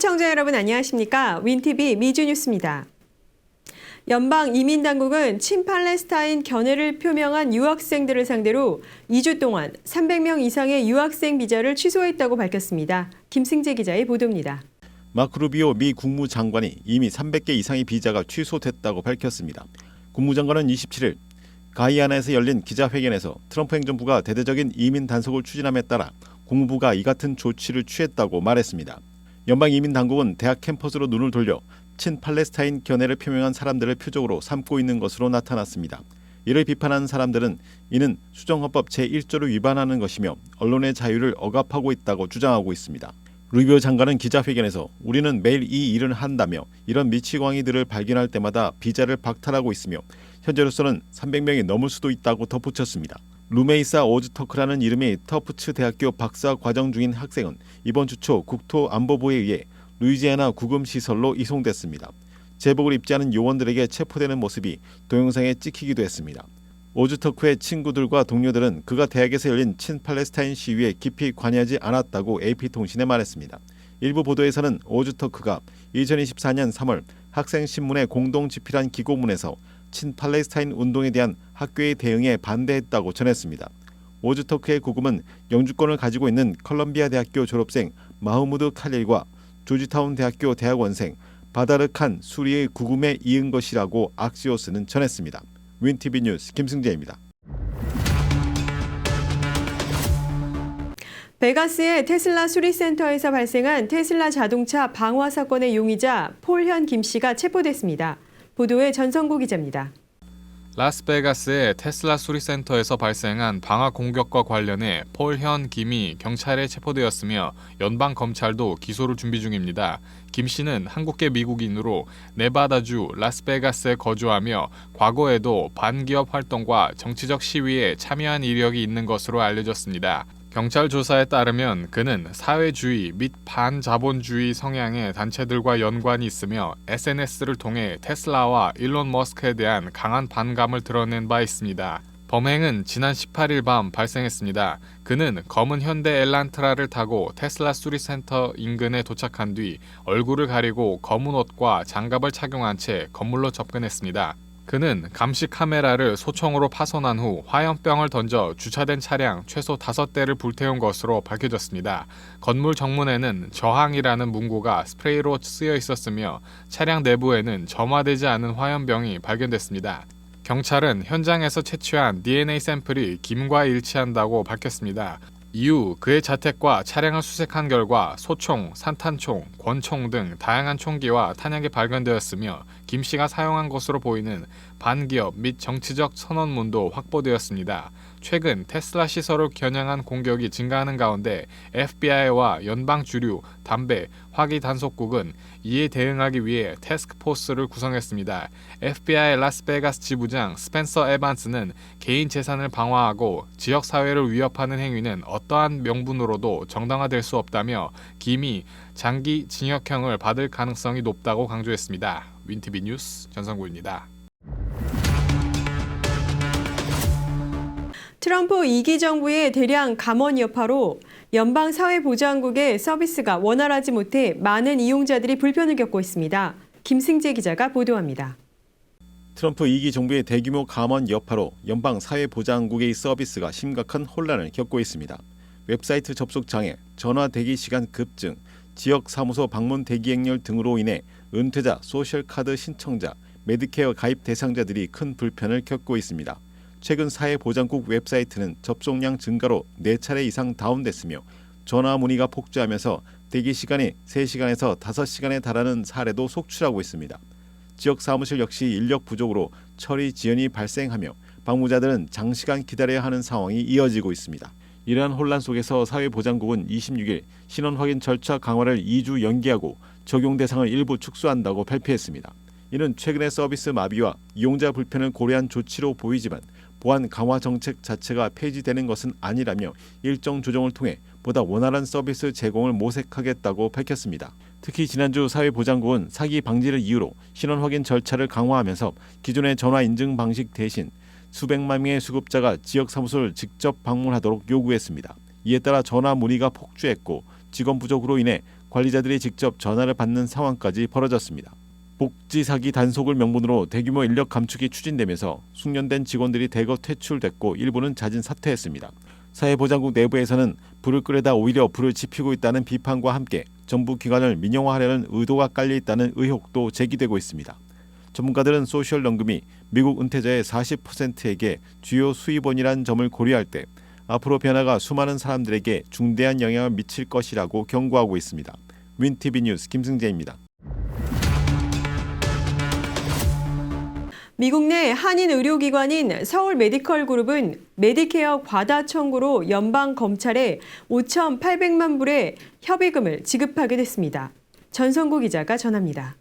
시청자 여러분 안녕하십니까? 윈TV 미주뉴스입니다. 연방 이민당국은 친팔레스타인 견해를 표명한 유학생들을 상대로 2주 동안 300명 이상의 유학생 비자를 취소했다고 밝혔습니다. 김승재 기자의 보도입니다. 마크 루비오 미 국무장관이 이미 300개 이상의 비자가 취소됐다고 밝혔습니다. 국무장관은 27일 가이아나에서 열린 기자회견에서 트럼프 행정부가 대대적인 이민 단속을 추진함에 따라 국무부가 이 같은 조치를 취했다고 말했습니다. 연방 이민 당국은 대학 캠퍼스로 눈을 돌려 친팔레스타인 견해를 표명한 사람들을 표적으로 삼고 있는 것으로 나타났습니다. 이를 비판한 사람들은 이는 수정헌법 제1조를 위반하는 것이며 언론의 자유를 억압하고 있다고 주장하고 있습니다. 루비오 장관은 기자회견에서 우리는 매일 이 일을 한다며 이런 미치광이들을 발견할 때마다 비자를 박탈하고 있으며 현재로서는 300명이 넘을 수도 있다고 덧붙였습니다. 루메이사 오즈터크라는 이름의 터프츠 대학교 박사 과정 중인 학생은 이번 주 초 국토안보부에 의해 루이지애나 구금시설로 이송됐습니다. 제복을 입지 않은 요원들에게 체포되는 모습이 동영상에 찍히기도 했습니다. 오즈터크의 친구들과 동료들은 그가 대학에서 열린 친팔레스타인 시위에 깊이 관여하지 않았다고 AP통신에 말했습니다. 일부 보도에서는 오즈터크가 2024년 3월 학생신문에 공동 집필한 기고문에서 친팔레스타인 운동에 대한 학교의 대응에 반대했다고 전했습니다. 오즈터크의 구금은 영주권을 가지고 있는 컬럼비아 대학교 졸업생 마흐무드 칼릴과 조지타운 대학교 대학원생 바다르 칸 수리의 구금에 이은 것이라고 악시오스는 전했습니다. 윈TV 뉴스 김승재입니다. 베가스의 테슬라 수리센터에서 발생한 테슬라 자동차 방화 사건의 용의자 폴현 김 씨가 체포됐습니다. 보도에 전성구 기자입니다. 라스베가스의 테슬라 수리센터에서 발생한 방화 공격과 관련해 폴현 김이 경찰에 체포되었으며 연방검찰도 기소를 준비 중입니다. 김 씨는 한국계 미국인으로 네바다주 라스베가스에 거주하며 과거에도 반기업 활동과 정치적 시위에 참여한 이력이 있는 것으로 알려졌습니다. 경찰 조사에 따르면 그는 사회주의 및 반자본주의 성향의 단체들과 연관이 있으며 SNS를 통해 테슬라와 일론 머스크에 대한 강한 반감을 드러낸 바 있습니다. 범행은 지난 18일 밤 발생했습니다. 그는 검은 현대 엘란트라를 타고 테슬라 수리센터 인근에 도착한 뒤 얼굴을 가리고 검은 옷과 장갑을 착용한 채 건물로 접근했습니다. 그는 감시 카메라를 소총으로 파손한 후 화염병을 던져 주차된 차량 최소 5대를 불태운 것으로 밝혀졌습니다. 건물 정문에는 저항이라는 문구가 스프레이로 쓰여 있었으며 차량 내부에는 점화되지 않은 화염병이 발견됐습니다. 경찰은 현장에서 채취한 DNA 샘플이 김과 일치한다고 밝혔습니다. 이후 그의 자택과 차량을 수색한 결과 소총, 산탄총, 권총 등 다양한 총기와 탄약이 발견되었으며 김 씨가 사용한 것으로 보이는 반기업 및 정치적 선언문도 확보되었습니다. 최근 테슬라 시설을 겨냥한 공격이 증가하는 가운데 FBI와 연방 주류, 담배, 화기 단속국은 이에 대응하기 위해 태스크포스를 구성했습니다. FBI 라스베가스 지부장 스펜서 에반스는 개인 재산을 방화하고 지역 사회를 위협하는 행위는 어떠한 명분으로도 정당화될 수 없다며 김이 장기 징역형을 받을 가능성이 높다고 강조했습니다. 윈TV 뉴스 전성구입니다. 트럼프 2기 정부의 대량 감원 여파로 연방사회보장국의 서비스가 원활하지 못해 많은 이용자들이 불편을 겪고 있습니다. 김승재 기자가 보도합니다. 트럼프 2기 정부의 대규모 감원 여파로 연방사회보장국의 서비스가 심각한 혼란을 겪고 있습니다. 웹사이트 접속 장애, 전화 대기 시간 급증, 지역 사무소 방문 대기 행렬 등으로 인해 은퇴자, 소셜카드 신청자, 메디케어 가입 대상자들이 큰 불편을 겪고 있습니다. 최근 사회보장국 웹사이트는 접속량 증가로 4차례 이상 다운됐으며 전화 문의가 폭주하면서 대기 시간이 3시간에서 5시간에 달하는 사례도 속출하고 있습니다. 지역 사무실 역시 인력 부족으로 처리 지연이 발생하며 방문자들은 장시간 기다려야 하는 상황이 이어지고 있습니다. 이러한 혼란 속에서 사회보장국은 26일 신원 확인 절차 강화를 2주 연기하고 적용 대상을 일부 축소한다고 발표했습니다. 이는 최근의 서비스 마비와 이용자 불편을 고려한 조치로 보이지만 보안 강화 정책 자체가 폐지되는 것은 아니라며 일정 조정을 통해 보다 원활한 서비스 제공을 모색하겠다고 밝혔습니다. 특히 지난주 사회보장국은 사기 방지를 이유로 신원 확인 절차를 강화하면서 기존의 전화 인증 방식 대신 수백만 명의 수급자가 지역 사무소를 직접 방문하도록 요구했습니다. 이에 따라 전화 문의가 폭주했고 직원 부족으로 인해 관리자들이 직접 전화를 받는 상황까지 벌어졌습니다. 복지 사기 단속을 명분으로 대규모 인력 감축이 추진되면서 숙련된 직원들이 대거 퇴출됐고 일부는 자진 사퇴했습니다. 사회보장국 내부에서는 불을 끄려다 오히려 불을 지피고 있다는 비판과 함께 정부 기관을 민영화하려는 의도가 깔려 있다는 의혹도 제기되고 있습니다. 전문가들은 소셜연금이 미국 은퇴자의 40%에게 주요 수입원이라는 점을 고려할 때 앞으로 변화가 수많은 사람들에게 중대한 영향을 미칠 것이라고 경고하고 있습니다. 윈티비 뉴스 김승재입니다. 미국 내 한인 의료기관인 서울 메디컬 그룹은 메디케어 과다 청구로 연방 검찰에 5,800만 불의 협의금을 지급하게 됐습니다. 전성구 기자가 전합니다.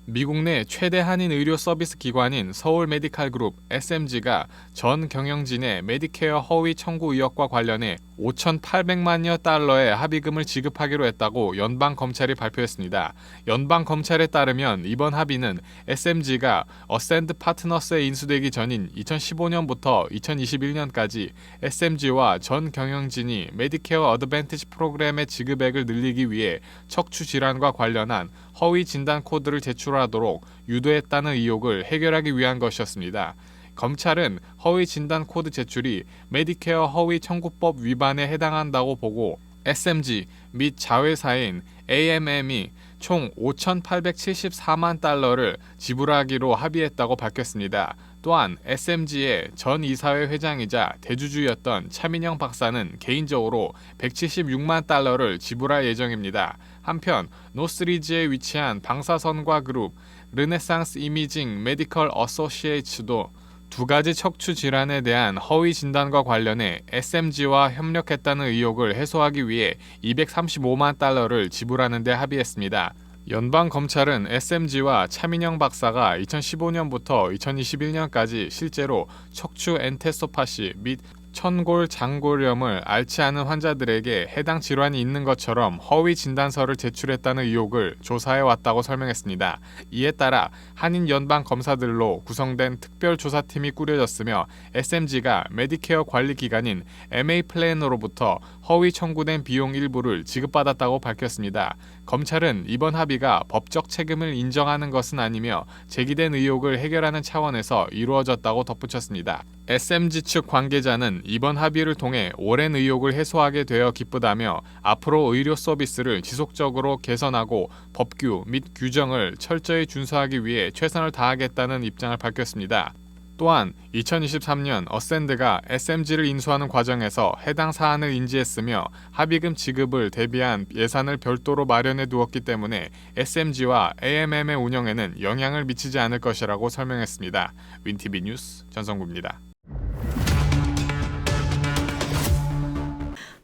미국 내 최대 한인 의료 서비스 기관인 서울 메디컬 그룹 SMG가 전 경영진의 메디케어 허위 청구 의혹과 관련해 5,800만여 달러의 합의금을 지급하기로 했다고 연방 검찰이 발표했습니다. 연방 검찰에 따르면 이번 합의는 SMG가 어센드 파트너스에 인수되기 전인 2015년부터 2021년까지 SMG와 전 경영진이 메디케어 어드밴티지 프로그램의 지급액을 늘리기 위해 척추 질환과 관련한 허위 진단 코드를 제출하도록 유도했다는 의혹을 해결하기 위한 것이었습니다. 검찰은 허위 진단 코드 제출이 메디케어 허위 청구법 위반에 해당한다고 보고 SMG 및 자회사인 AMM이 총 5,874만 달러를 지불하기로 합의했다고 밝혔습니다. 또한 SMG의 전 이사회 회장이자 대주주였던 차민영 박사는 개인적으로 176만 달러를 지불할 예정입니다. 한편 노스리지에 위치한 방사선과 그룹 르네상스 이미징 메디컬 어소시에이츠도 두 가지 척추 질환에 대한 허위 진단과 관련해 SMG와 협력했다는 의혹을 해소하기 위해 235만 달러를 지불하는 데 합의했습니다. 연방 검찰은 SMG와 차민영 박사가 2015년부터 2021년까지 실제로 척추 엔테소파시 및 천골 장골염을 앓지 않은 환자들에게 해당 질환이 있는 것처럼 허위 진단서를 제출했다는 의혹을 조사해 왔다고 설명했습니다. 이에 따라 한인 연방 검사들로 구성된 특별조사팀이 꾸려졌으며 SMG가 메디케어 관리 기관인 MA 플래너로부터 허위 청구된 비용 일부를 지급받았다고 밝혔습니다. 검찰은 이번 합의가 법적 책임을 인정하는 것은 아니며 제기된 의혹을 해결하는 차원에서 이루어졌다고 덧붙였습니다. SMG 측 관계자는 이번 합의를 통해 오랜 의혹을 해소하게 되어 기쁘다며 앞으로 의료 서비스를 지속적으로 개선하고 법규 및 규정을 철저히 준수하기 위해 최선을 다하겠다는 입장을 밝혔습니다. 또한 2023년 어센드가 SMG를 인수하는 과정에서 해당 사안을 인지했으며 합의금 지급을 대비한 예산을 별도로 마련해 두었기 때문에 SMG와 AMM의 운영에는 영향을 미치지 않을 것이라고 설명했습니다. 윈티비 뉴스 전성구입니다.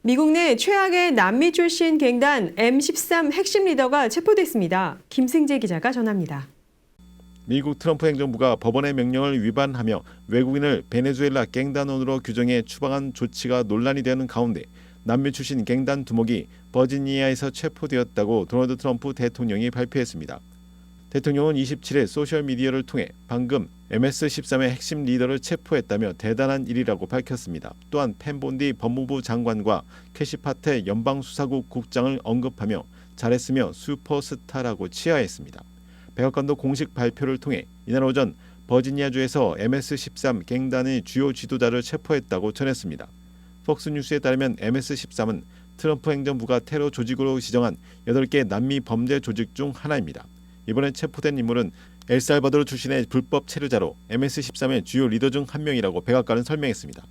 미국 내 최악의 남미 출신 갱단 M13 핵심 리더가 체포됐습니다. 김승재 기자가 전합니다. 미국 트럼프 행정부가 법원의 명령을 위반하며 외국인을 베네수엘라 갱단원으로 규정해 추방한 조치가 논란이 되는 가운데 남미 출신 갱단 두목이 버지니아에서 체포되었다고 도널드 트럼프 대통령이 발표했습니다. 대통령은 27일 소셜미디어를 통해 방금 MS-13의 핵심 리더를 체포했다며 대단한 일이라고 밝혔습니다. 또한 펜본디 법무부 장관과 캐시파테 연방수사국 국장을 언급하며 잘했으며 슈퍼스타라고 치하했습니다. 백악관도 공식 발표를 통해 이날 오전 버지니아주에서 MS-13 갱단의 주요 지도자를 체포했다고 전했습니다. 폭스뉴스에 따르면 MS-13은 트럼프 행정부가 테러 조직으로 지정한 8개 남미 범죄 조직 중 하나입니다. 이번에 체포된 인물은 엘살바도르 출신의 불법 체류자로 MS-13의 주요 리더 중 한 명이라고 백악관은 설명했습니다.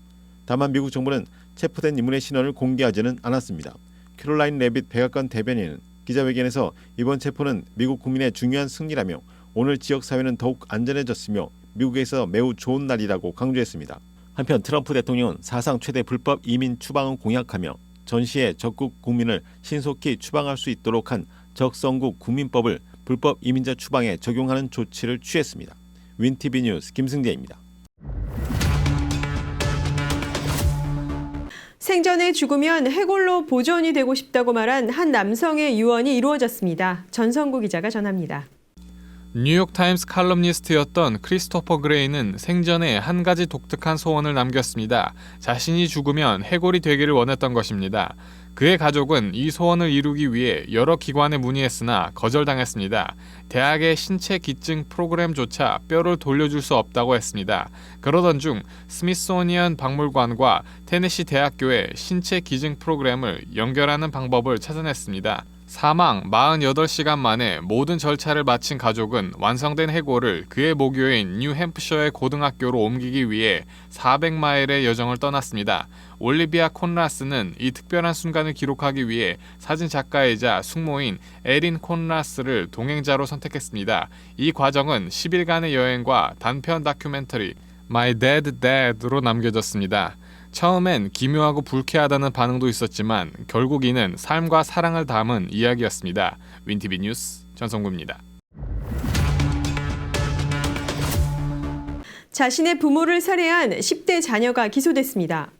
다만 미국 정부는 체포된 인물의 신원을 공개하지는 않았습니다. 캐롤라인 레빗 백악관 대변인은 기자회견에서 이번 체포는 미국 국민의 중요한 승리라며 오늘 지역사회는 더욱 안전해졌으며 미국에서 매우 좋은 날이라고 강조했습니다. 한편 트럼프 대통령은 사상 최대 불법 이민 추방을 공약하며 전시에 적국 국민을 신속히 추방할 수 있도록 한 적성국 국민법을 불법 이민자 추방에 적용하는 조치를 취했습니다. 윈티비 뉴스 김승재입니다. 생전에 죽으면 해골로 보존이 되고 싶다고 말한 한 남성의 유언이 이루어졌습니다. 전성구 기자가 전합니다. 뉴욕타임스 칼럼니스트였던 크리스토퍼 그레이는 생전에 한 가지 독특한 소원을 남겼습니다. 자신이 죽으면 해골이 되기를 원했던 것입니다. 그의 가족은 이 소원을 이루기 위해 여러 기관에 문의했으나 거절당했습니다. 대학의 신체 기증 프로그램조차 뼈를 돌려줄 수 없다고 했습니다. 그러던 중 스미소니언 박물관과 테네시 대학교의 신체 기증 프로그램을 연결하는 방법을 찾아냈습니다. 사망 48시간 만에 모든 절차를 마친 가족은 완성된 해골을 그의 모교인 뉴햄프셔의 고등학교로 옮기기 위해 400마일의 여정을 떠났습니다. 올리비아 콘라스는 이 특별한 순간을 기록하기 위해 사진 작가이자 숙모인 에린 콘라스를 동행자로 선택했습니다. 이 과정은 10일간의 여행과 단편 다큐멘터리 My Dead Dad로 남겨졌습니다. 처음엔 기묘하고 불쾌하다는 반응도 있었지만 결국 이는 삶과 사랑을 담은 이야기였습니다. 윈티비 뉴스 전성구입니다. 자신의 부모를 살해한 10대 자녀가 기소됐습니다.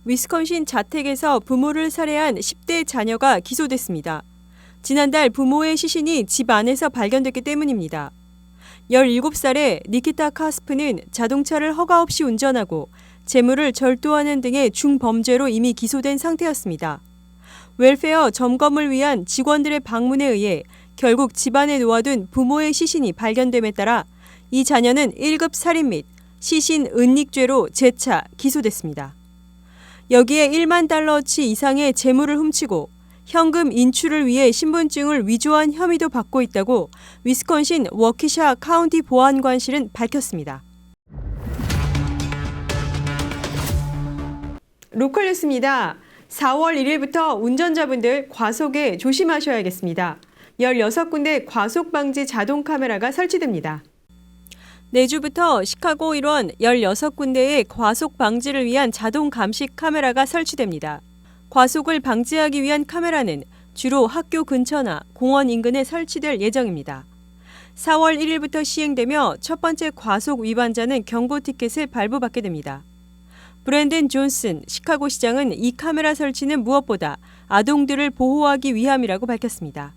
위스콘신 자택에서 부모를 살해한 10대 자녀가 기소됐습니다. 지난달 부모의 시신이 집 안에서 발견됐기 때문입니다. 17살의 니키타 카스프는 자동차를 허가 없이 운전하고 재물을 절도하는 등의 중범죄로 이미 기소된 상태였습니다. 웰페어 점검을 위한 직원들의 방문에 의해 결국 집안에 놓아둔 부모의 시신이 발견됨에 따라 이 자녀는 1급 살인 및 시신 은닉죄로 재차 기소됐습니다. 여기에 1만 달러치 이상의 재물을 훔치고 현금 인출을 위해 신분증을 위조한 혐의도 받고 있다고 위스콘신 워키샤 카운티 보안관실은 밝혔습니다. 로컬 뉴스입니다. 4월 1일부터 운전자분들 과속에 조심하셔야겠습니다. 16군데 과속 방지 자동 카메라가 설치됩니다. 내주부터 시카고 일원 16군데의 과속 방지를 위한 자동 감시 카메라가 설치됩니다. 과속을 방지하기 위한 카메라는 주로 학교 근처나 공원 인근에 설치될 예정입니다. 4월 1일부터 시행되며 첫 번째 과속 위반자는 경고 티켓을 발부받게 됩니다. 브랜든 존슨 시카고 시장은 이 카메라 설치는 무엇보다 아동들을 보호하기 위함이라고 밝혔습니다.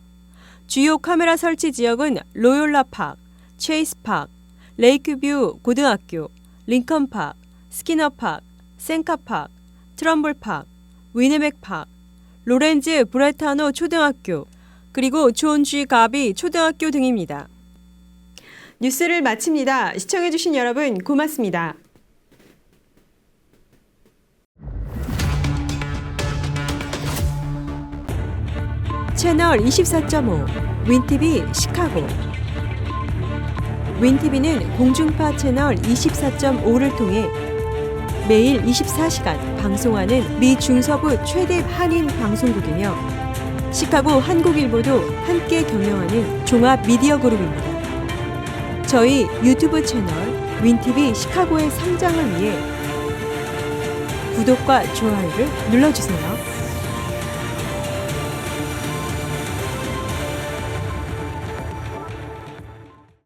주요 카메라 설치 지역은 로욜라 파크, 체이스 파크, 레이크뷰 고등학교, 링컨 파크, 스키너 파크, 센카 파크, 트럼블 파크, 위네맥 파크, 로렌즈 브레타노 초등학교, 그리고 존 G 가비 초등학교 등입니다. 뉴스를 마칩니다. 시청해주신 여러분 고맙습니다. 채널 24.5 윈티비 시카고. 윈티비는 공중파 채널 24.5를 통해 매일 24시간 방송하는 미 중서부 최대 한인 방송국이며 시카고 한국일보도 함께 경영하는 종합 미디어 그룹입니다. 저희 유튜브 채널 윈티비 시카고의 성장을 위해 구독과 좋아요를 눌러주세요.